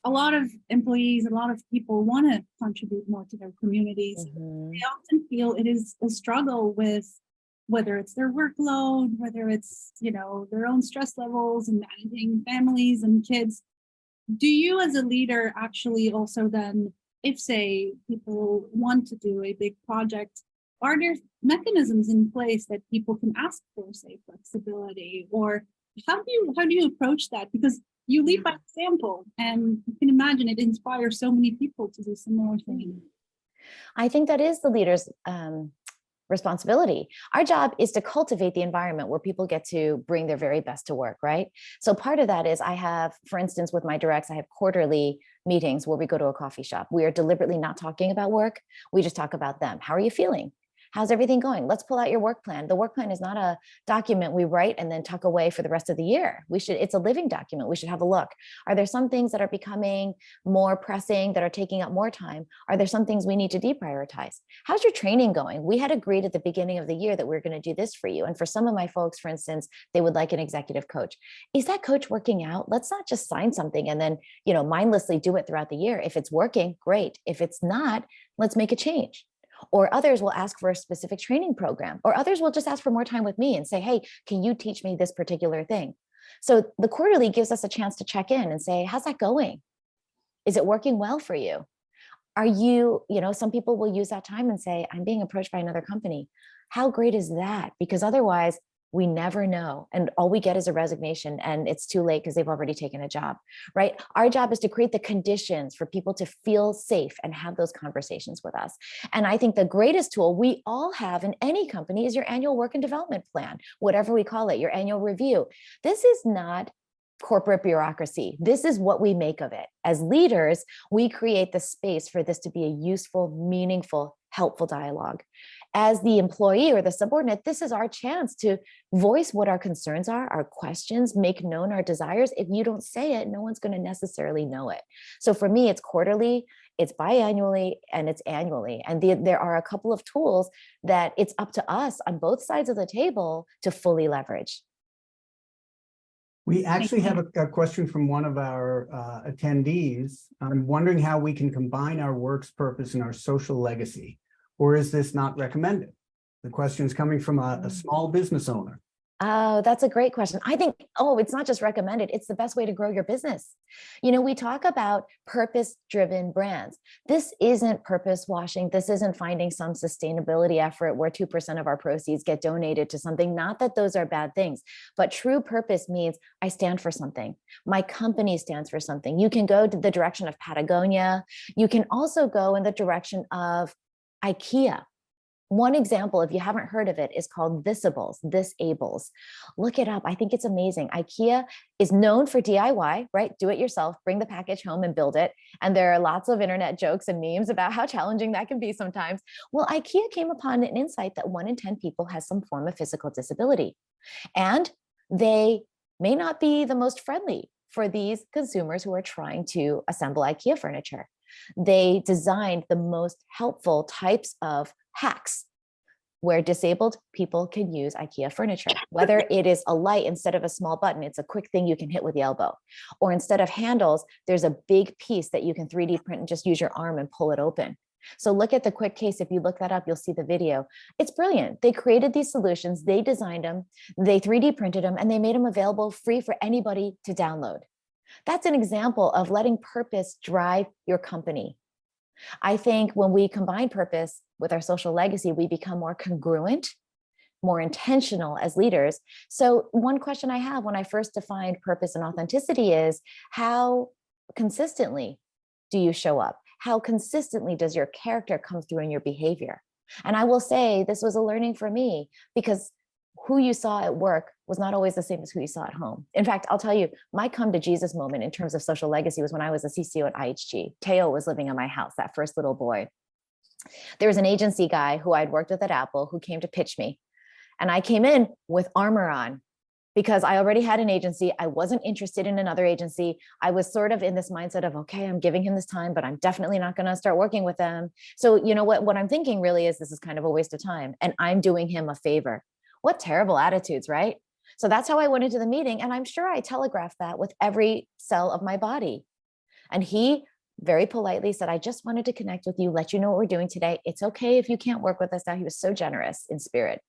a lot of employees, a lot of people want to contribute more to their communities. Mm-hmm. They often feel it is a struggle with whether it's their workload, whether it's, their own stress levels and managing families and kids. Do you as a leader actually also then, if say people want to do a big project, are there mechanisms in place that people can ask for, say, flexibility, or how do you approach that? Because you lead by example, and you can imagine it inspires so many people to do similar things. I think that is the leader's responsibility. Our job is to cultivate the environment where people get to bring their very best to work, right? So part of that is I have, for instance, with my directs, I have quarterly meetings where we go to a coffee shop. We are deliberately not talking about work. We just talk about them. How are you feeling? How's everything going? Let's pull out your work plan. The work plan is not a document we write and then tuck away for the rest of the year. It's a living document. We should have a look. Are there some things that are becoming more pressing that are taking up more time? Are there some things we need to deprioritize? How's your training going? We had agreed at the beginning of the year that we're going to do this for you. And for some of my folks, for instance, they would like an executive coach. Is that coach working out? Let's not just sign something and then, mindlessly do it throughout the year. If it's working, great. If it's not, let's make a change. Or others will ask for a specific training program, or others will just ask for more time with me and say, hey, can you teach me this particular thing? So the quarterly gives us a chance to check in and say, how's that going? Is it working well for you? Are you, some people will use that time and say, I'm being approached by another company. How great is that? Because otherwise We never know. And all we get is a resignation, and it's too late because they've already taken a job, right? Our job is to create the conditions for people to feel safe and have those conversations with us. And I think the greatest tool we all have in any company is your annual work and development plan, whatever we call it, your annual review. This is not corporate bureaucracy. This is what we make of it. As leaders, we create the space for this to be a useful, meaningful, helpful dialogue. As the employee or the subordinate, this is our chance to voice what our concerns are, our questions, make known our desires. If you don't say it, no one's going to necessarily know it. So for me, it's quarterly, it's biannually, and it's annually. And there are a couple of tools that it's up to us on both sides of the table to fully leverage. We actually have a question from one of our attendees. I'm wondering how we can combine our work's purpose and our social legacy, or is this not recommended? The question is coming from a small business owner. Oh, that's a great question. I think, it's not just recommended, it's the best way to grow your business. You know, we talk about purpose-driven brands. This isn't purpose washing. This isn't finding some sustainability effort where 2% of our proceeds get donated to something. Not that those are bad things, but true purpose means I stand for something. My company stands for something. You can go to the direction of Patagonia. You can also go in the direction of IKEA. One example, if you haven't heard of it, is called Visibles, Thisables. Look it up. I think it's amazing. IKEA is known for DIY, right? Do it yourself, bring the package home and build it. And there are lots of internet jokes and memes about how challenging that can be sometimes. Well, IKEA came upon an insight that 1 in 10 people has some form of physical disability. And they may not be the most friendly for these consumers who are trying to assemble IKEA furniture. They designed the most helpful types of hacks where disabled people can use IKEA furniture, whether it is a light instead of a small button, it's a quick thing you can hit with the elbow, or instead of handles, there's a big piece that you can 3D print and just use your arm and pull it open. So look at the quick case. If you look that up, you'll see the video. It's brilliant. They created these solutions, they designed them, they 3D printed them, and they made them available free for anybody to download. That's an example of letting purpose drive your company. I think when we combine purpose with our social legacy, we become more congruent, more intentional as leaders. So one question I have when I first defined purpose and authenticity is, how consistently do you show up? How consistently does your character come through in your behavior? And I will say this was a learning for me, because who you saw at work was not always the same as who you saw at home. In fact, I'll tell you, my come to Jesus moment in terms of social legacy was when I was a CCO at IHG. Teo was living in my house, that first little boy. There was an agency guy who I'd worked with at Apple who came to pitch me. And I came in with armor on because I already had an agency. I wasn't interested in another agency. I was sort of in this mindset of, okay, I'm giving him this time, but I'm definitely not going to start working with them. So you know what I'm thinking really is, this is kind of a waste of time, and I'm doing him a favor. What terrible attitudes, right? So that's how I went into the meeting. And I'm sure I telegraphed that with every cell of my body. And he very politely said, I just wanted to connect with you, let you know what we're doing today. It's okay if you can't work with us now. He was so generous in spirit.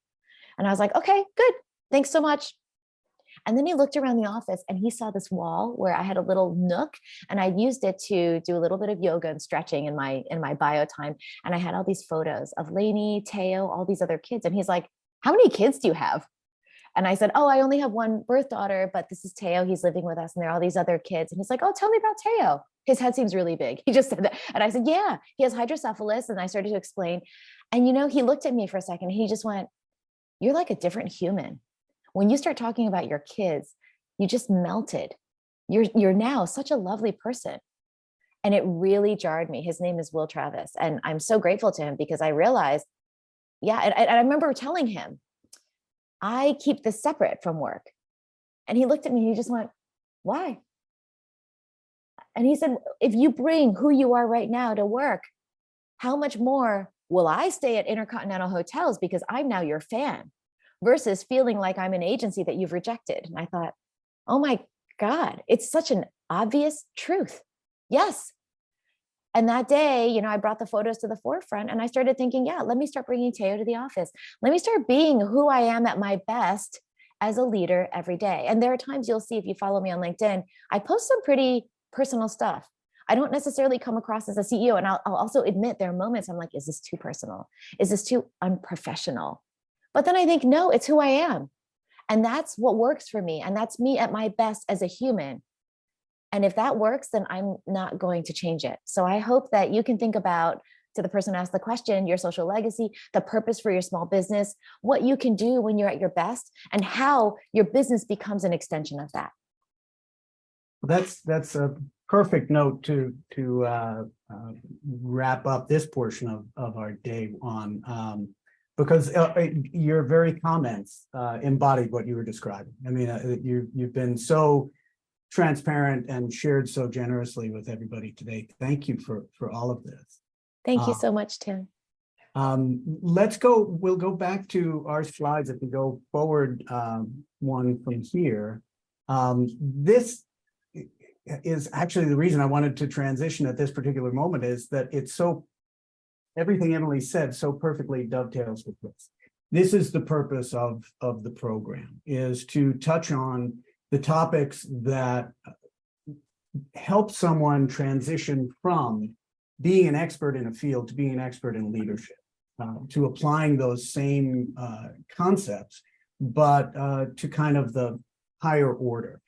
And I was like, okay, good. Thanks so much. And then he looked around the office and he saw this wall where I had a little nook, and I used it to do a little bit of yoga and stretching in my bio time. And I had all these photos of Lainey, Teo, all these other kids. And he's like, how many kids do you have? And I said, oh, I only have one birth daughter, but this is Teo. He's living with us and there are all these other kids. And he's like, oh, tell me about Teo. His head seems really big. He just said that. And I said, yeah, he has hydrocephalus. And I started to explain. And, he looked at me for a second. And he just went, you're like a different human. When you start talking about your kids, you just melted. You're now such a lovely person. And it really jarred me. His name is Will Travis. And I'm so grateful to him because I realized, yeah, and I remember telling him, I keep this separate from work. And he looked at me and he just went, why? And he said, if you bring who you are right now to work, how much more will I stay at Intercontinental Hotels because I'm now your fan, versus feeling like I'm an agency that you've rejected? And I thought, oh my God, it's such an obvious truth. Yes. And that day, I brought the photos to the forefront and I started thinking, yeah, let me start bringing Teo to the office. Let me start being who I am at my best as a leader every day. And there are times you'll see, if you follow me on LinkedIn, I post some pretty personal stuff. I don't necessarily come across as a CEO. And I'll also admit there are moments I'm like, is this too personal? Is this too unprofessional? But then I think, no, it's who I am. And that's what works for me. And that's me at my best as a human. And if that works, then I'm not going to change it. So I hope that you can think about, to the person who asked the question, your social legacy, the purpose for your small business, what you can do when you're at your best, and how your business becomes an extension of that. That's a perfect note to wrap up this portion of our day on, because your very comments embodied what you were describing. I mean, you've been so transparent and shared so generously with everybody today. Thank you for all of this. Thank you so much, Tim. We'll go back to our slides. If we go forward one from here, this is actually the reason I wanted to transition at this particular moment, is that it's so, everything Emily said so perfectly dovetails with this. This is the purpose of the program, is to touch on the topics that help someone transition from being an expert in a field to being an expert in leadership, to applying those same concepts, but to kind of the higher order.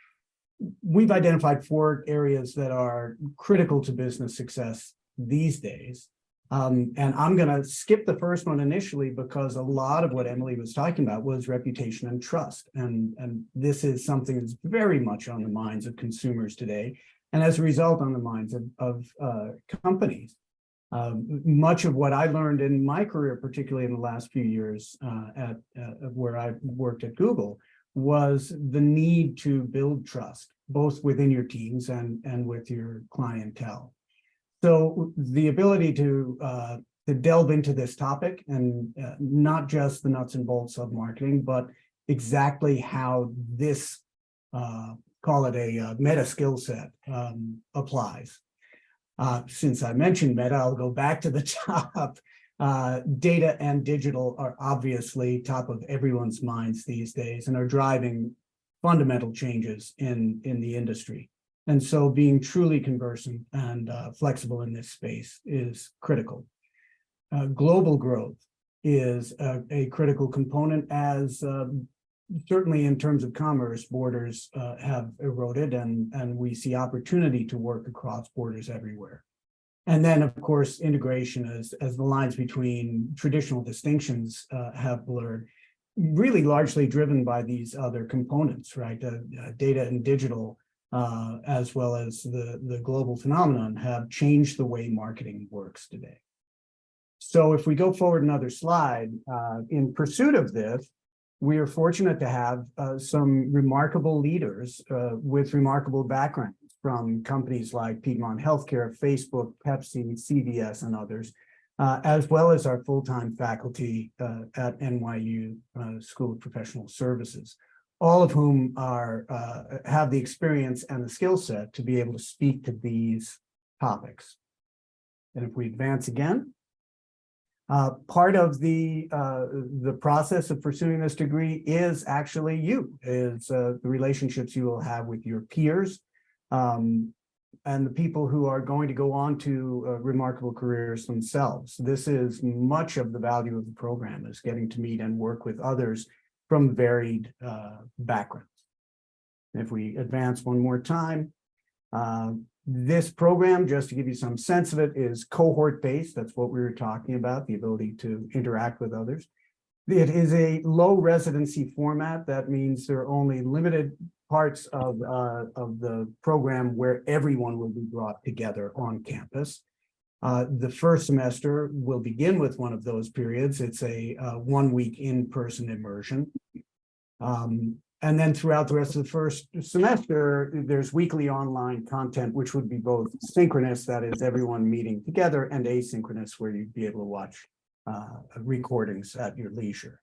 We've identified 4 areas that are critical to business success these days. And I'm going to skip the first one initially, because a lot of what Emily was talking about was reputation and trust. And this is something that's very much on the minds of consumers today, and as a result on the minds of companies. Much of what I learned in my career, particularly in the last few years at where I worked at Google, was the need to build trust, both within your teams and with your clientele. So the ability to delve into this topic, and not just the nuts and bolts of marketing, but exactly how this, call it a meta skill set, applies. Since I mentioned meta, I'll go back to the top. Data and digital are obviously top of everyone's minds these days, and are driving fundamental changes in the industry. And so being truly conversant and flexible in this space is critical. Global growth is a critical component, as certainly in terms of commerce, borders have eroded, and we see opportunity to work across borders everywhere. And then, of course, integration, as the lines between traditional distinctions have blurred, really largely driven by these other components, right? Data and digital, as well as the global phenomenon, have changed the way marketing works today. So if we go forward another slide, in pursuit of this, we are fortunate to have some remarkable leaders with remarkable backgrounds from companies like Piedmont Healthcare, Facebook, Pepsi, CVS, and others, as well as our full-time faculty at NYU School of Professional Services, all of whom have the experience and the skill set to be able to speak to these topics. And if we advance again, part of the process of pursuing this degree is actually the relationships you will have with your peers, and the people who are going to go on to remarkable careers themselves. This is much of the value of the program, is getting to meet and work with others from varied backgrounds. If we advance one more time, this program, just to give you some sense of it, is cohort-based. That's what we were talking about, the ability to interact with others. It is a low residency format. That means there are only limited parts of the program where everyone will be brought together on campus. The first semester will begin with one of those periods. It's a 1-week in-person immersion. And then throughout the rest of the first semester, there's weekly online content, which would be both synchronous, that is everyone meeting together, and asynchronous, where you'd be able to watch recordings at your leisure.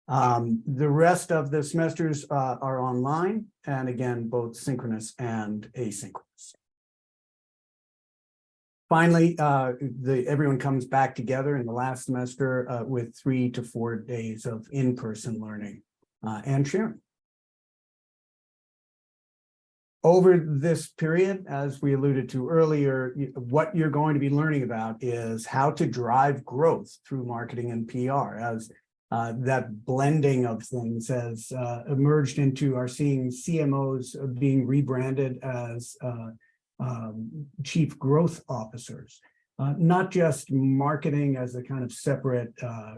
The rest of the semesters are online, and again, both synchronous and asynchronous. Finally, everyone comes back together in the last semester with 3 to 4 days of in-person learning and sharing. Over this period, as we alluded to earlier, what you're going to be learning about is how to drive growth through marketing and PR. As that blending of things has emerged into are seeing CMOs being rebranded as chief growth officers, not just marketing as a kind of separate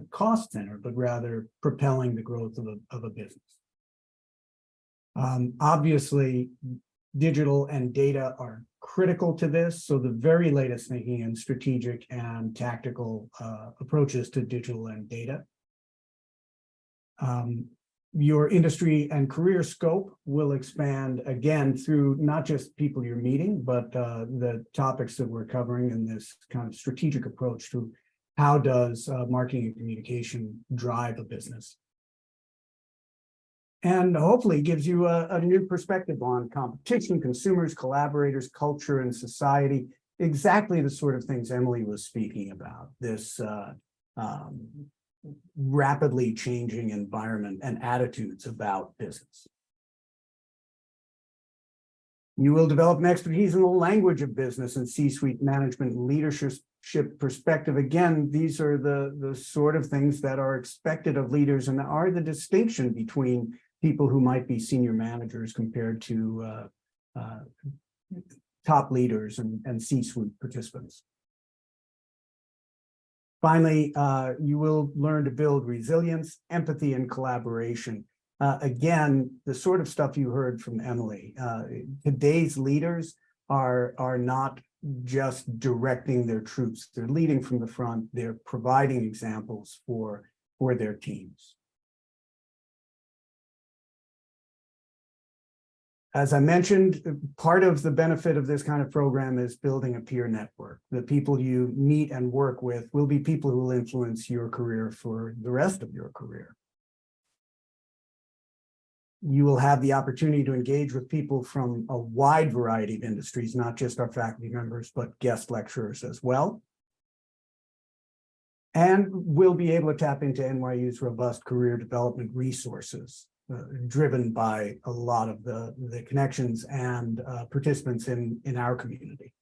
cost center, but rather propelling the growth of a business. Obviously, digital and data are critical to this. So the very latest thinking in strategic and tactical approaches to digital and data. Your industry and career scope will expand again through not just people you're meeting, but the topics that we're covering in this kind of strategic approach to how does marketing and communication drive a business. And hopefully gives you a new perspective on competition, consumers, collaborators, culture, and society. Exactly the sort of things Emily was speaking about, this rapidly changing environment and attitudes about business. You will develop an expertise in the language of business and C-suite management and leadership perspective. Again, these are the sort of things that are expected of leaders and are the distinction between people who might be senior managers compared to top leaders and C-suite participants. Finally, you will learn to build resilience, empathy, and collaboration. Again, the sort of stuff you heard from Emily. Today's leaders are not just directing their troops. They're leading from the front. They're providing examples for their teams. As I mentioned, part of the benefit of this kind of program is building a peer network. The people you meet and work with will be people who will influence your career for the rest of your career. You will have the opportunity to engage with people from a wide variety of industries, not just our faculty members, but guest lecturers as well. And we'll be able to tap into NYU's robust career development resources. Driven by a lot of the connections and participants in our community.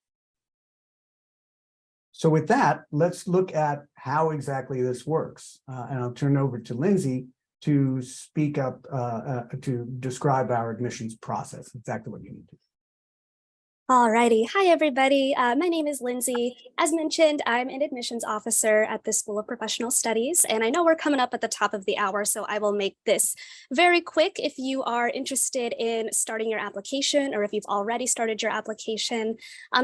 So with that, let's look at how exactly this works. And I'll turn over to Lindsay to speak up, to describe our admissions process, exactly what you need to do. Alrighty. Hi, everybody. My name is Lindsay. As mentioned, I'm an admissions officer at the School of Professional Studies, and I know we're coming up at the top of the hour, so I will make this very quick. If you are interested in starting your application or if you've already started your application.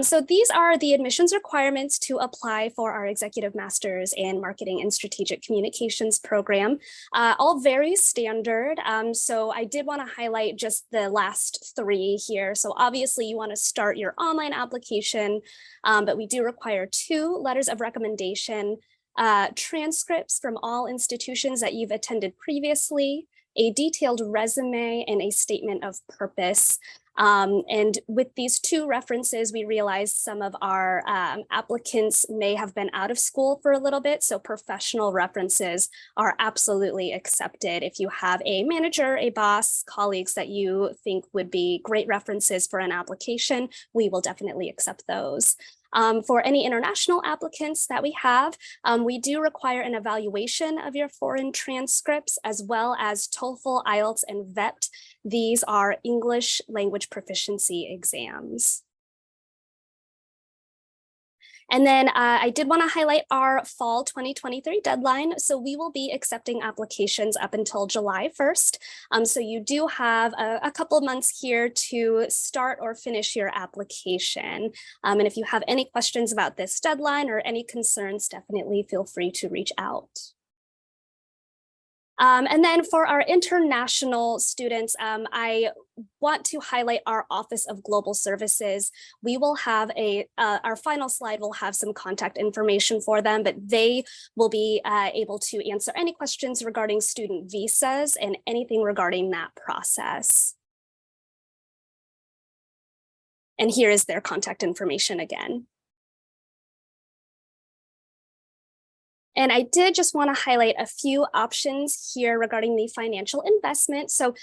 So these are the admissions requirements to apply for our Executive Masters in Marketing and Strategic Communications program, all very standard. So I did want to highlight just the last three here. So obviously you want to start your online application, but we do require 2 letters of recommendation, transcripts from all institutions that you've attended previously, a detailed resume, and a statement of purpose. And with these 2 references, we realized some of our applicants may have been out of school for a little bit, so professional references are absolutely accepted. If you have a manager, a boss, colleagues that you think would be great references for an application, we will definitely accept those. For any international applicants that we have, we do require an evaluation of your foreign transcripts, as well as TOEFL, IELTS, and VET. These are English language proficiency exams. And then I did want to highlight our fall 2023 deadline. So we will be accepting applications up until July 1st. So you do have a couple months here to start or finish your application. And if you have any questions about this deadline or any concerns, definitely feel free to reach out. And then for our international students, I want to highlight our Office of Global Services. We will have our final slide will have some contact information for them, but they will be able to answer any questions regarding student visas and anything regarding that process. And here is their contact information again. And I did just want to highlight a few options here regarding the financial investment. So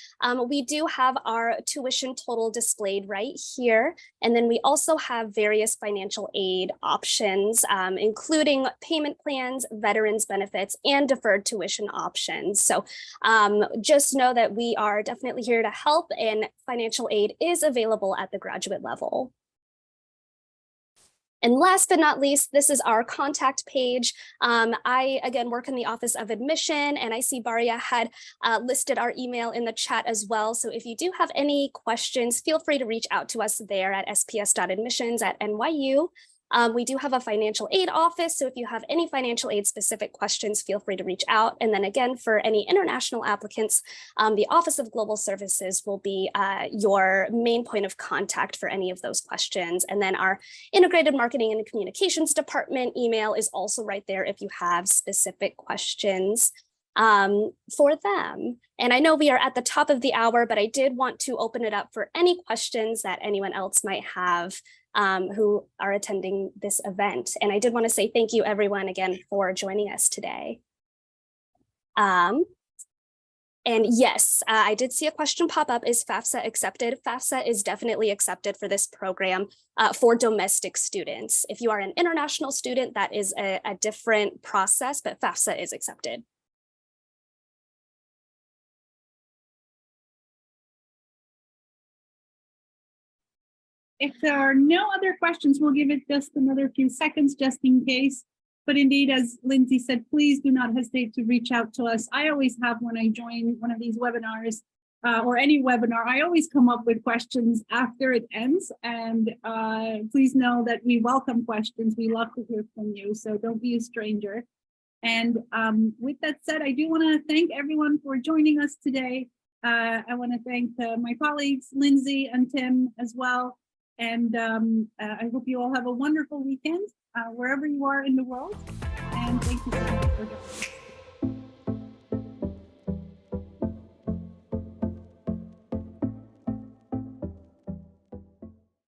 we do have our tuition total displayed right here. And then we also have various financial aid options, including payment plans, veterans benefits, and deferred tuition options. So just know that we are definitely here to help, and financial aid is available at the graduate level. And last but not least, this is our contact page. I, again, work in the Office of Admission, and I see Baria had listed our email in the chat as well. So if you do have any questions, feel free to reach out to us there at sps.admissions@NYU. We do have a financial aid office, so if you have any financial aid specific questions, feel free to reach out. And then again, for any international applicants, the Office of Global Services will be your main point of contact for any of those questions. And then our Integrated Marketing and Communications Department email is also right there if you have specific questions for them. And I know we are at the top of the hour, but I did want to open it up for any questions that anyone else might have who are attending this event. And I did want to say thank you everyone again for joining us today. And yes, I did see a question pop up. Is FAFSA accepted? FAFSA is definitely accepted for this program for domestic students. If you are an international student, that is a different process, but FAFSA is accepted. If there are no other questions, we'll give it just another few seconds just in case. But indeed, as Lindsay said, please do not hesitate to reach out to us. I always have, when I join one of these webinars or any webinar, I always come up with questions after it ends. And please know that we welcome questions. We love to hear from you, so don't be a stranger. And with that said, I do want to thank everyone for joining us today. I want to thank my colleagues, Lindsay and Tim as well. And I hope you all have a wonderful weekend wherever you are in the world. And thank you so much for joining us.